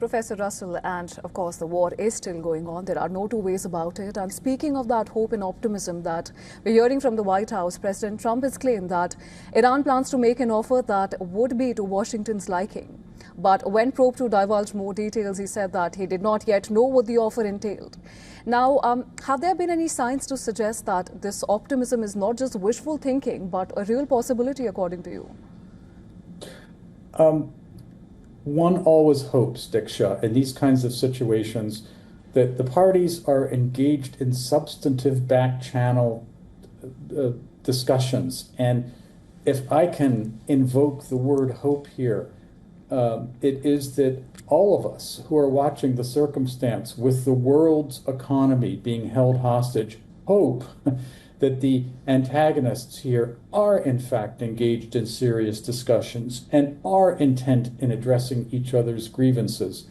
Professor Russell, and of course the war is still going on. There are no two ways about it. And speaking of that hope and optimism that we're hearing from the White House, President Trump has claimed that Iran plans to make an offer that would be to Washington's liking. But when probed to divulge more details, he said that he did not yet know what the offer entailed. Now, have there been any signs to suggest that this optimism is not just wishful thinking, but a real possibility, according to you? One always hopes, Diksha, in these kinds of situations, that the parties are engaged in substantive back-channel discussions. And if I can invoke the word hope here, it is that all of us who are watching the circumstance with the world's economy being held hostage hope that the antagonists here are in fact engaged in serious discussions and are intent in addressing each other's grievances.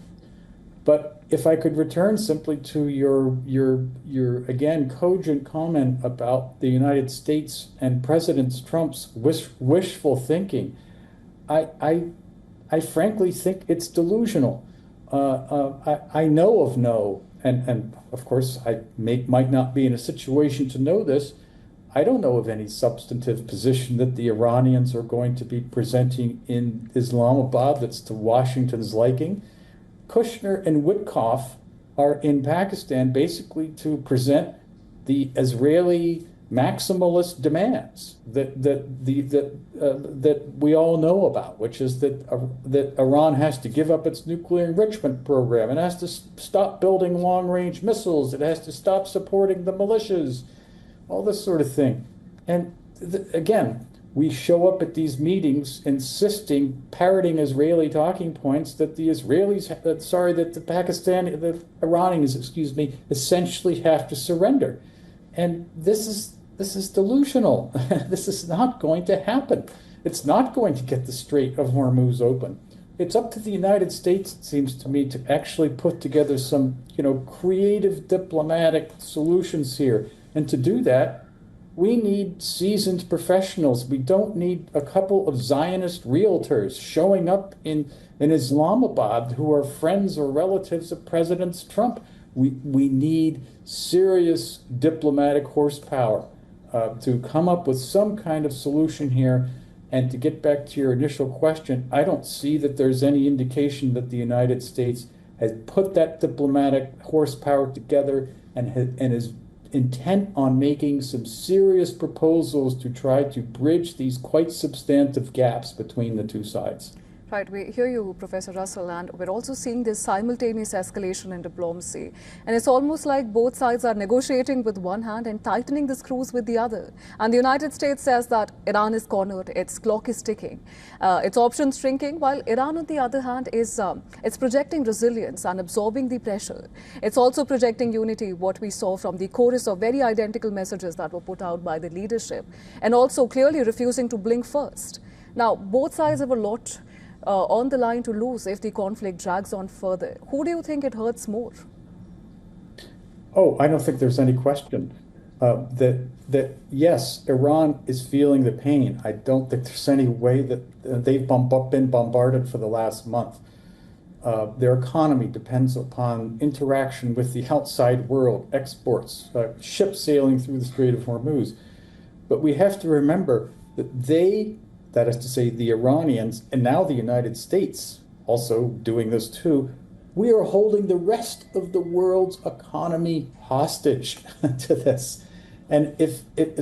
But if I could return simply to your again cogent comment about the United States and President Trump's wishful thinking, I frankly think it's delusional. I know of no, and of course I might not be in a situation to know this. I don't know of any substantive position that the Iranians are going to be presenting in Islamabad that's to Washington's liking. Kushner and Witkoff are in Pakistan basically to present the Israeli maximalist demands that we all know about, which is that Iran has to give up its nuclear enrichment program, it has to stop building long-range missiles, it has to stop supporting the militias, all this sort of thing. And again, we show up at these meetings insisting, parroting Israeli talking points that the Iranians, essentially have to surrender. And this is delusional. This is not going to happen. It's not going to get the Strait of Hormuz open. It's up to the United States, it seems to me, to actually put together some, creative diplomatic solutions here. And to do that, we need seasoned professionals. We don't need a couple of Zionist realtors showing up in Islamabad who are friends or relatives of President Trump. We need serious diplomatic horsepower to come up with some kind of solution here. And to get back to your initial question, I don't see that there's any indication that the United States has put that diplomatic horsepower together and is intent on making some serious proposals to try to bridge these quite substantive gaps between the two sides. Right, we hear you, Professor Russell, and we're also seeing this simultaneous escalation in diplomacy. And it's almost like both sides are negotiating with one hand and tightening the screws with the other. And the United States says that Iran is cornered, its clock is ticking, its options shrinking, while Iran, on the other hand, is it's projecting resilience and absorbing the pressure. It's also projecting unity, what we saw from the chorus of very identical messages that were put out by the leadership, and also clearly refusing to blink first. Now, both sides have a lot on the line to lose if the conflict drags on further. Who do you think it hurts more? Oh, I don't think there's any question that yes, Iran is feeling the pain. I don't think there's any way that they've been bombarded for the last month. Their economy depends upon interaction with the outside world, exports, ships sailing through the Strait of Hormuz. But we have to remember that that is to say, the Iranians, and now the United States also doing this too, we are holding the rest of the world's economy hostage to this. And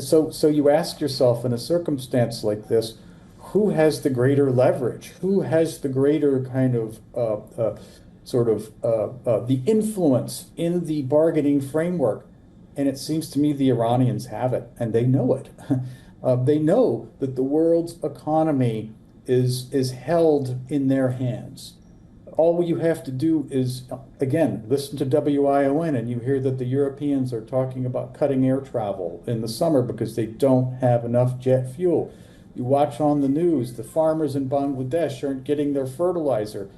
so you ask yourself, in a circumstance like this, who has the greater leverage? Who has the greater kind of the influence in the bargaining framework? And it seems to me the Iranians have it, and they know it. They know that the world's economy is held in their hands. All you have to do is, again, listen to WION, and you hear that the Europeans are talking about cutting air travel in the summer because they don't have enough jet fuel. You watch on the news, the farmers in Bangladesh aren't getting their fertilizer.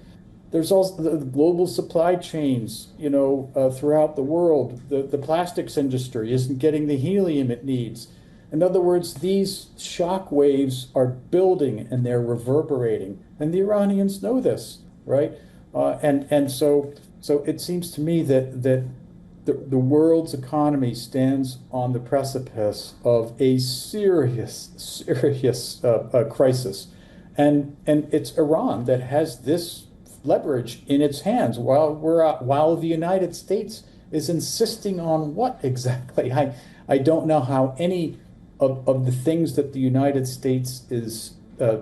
There's also the global supply chains, throughout the world. The plastics industry isn't getting the helium it needs. In other words, these shock waves are building and they're reverberating. And the Iranians know this, right? And so it seems to me that the world's economy stands on the precipice of a serious crisis, and it's Iran that has this leverage in its hands, while the United States is insisting on what exactly? I don't know how any of the things that the United States is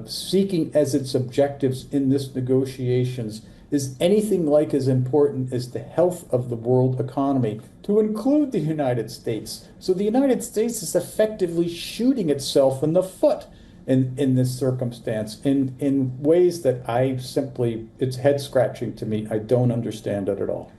seeking as its objectives in this negotiations is anything like as important as the health of the world economy, to include the United States. So the United States is effectively shooting itself in the foot in this circumstance in ways that it's head scratching to me. I don't understand it at all.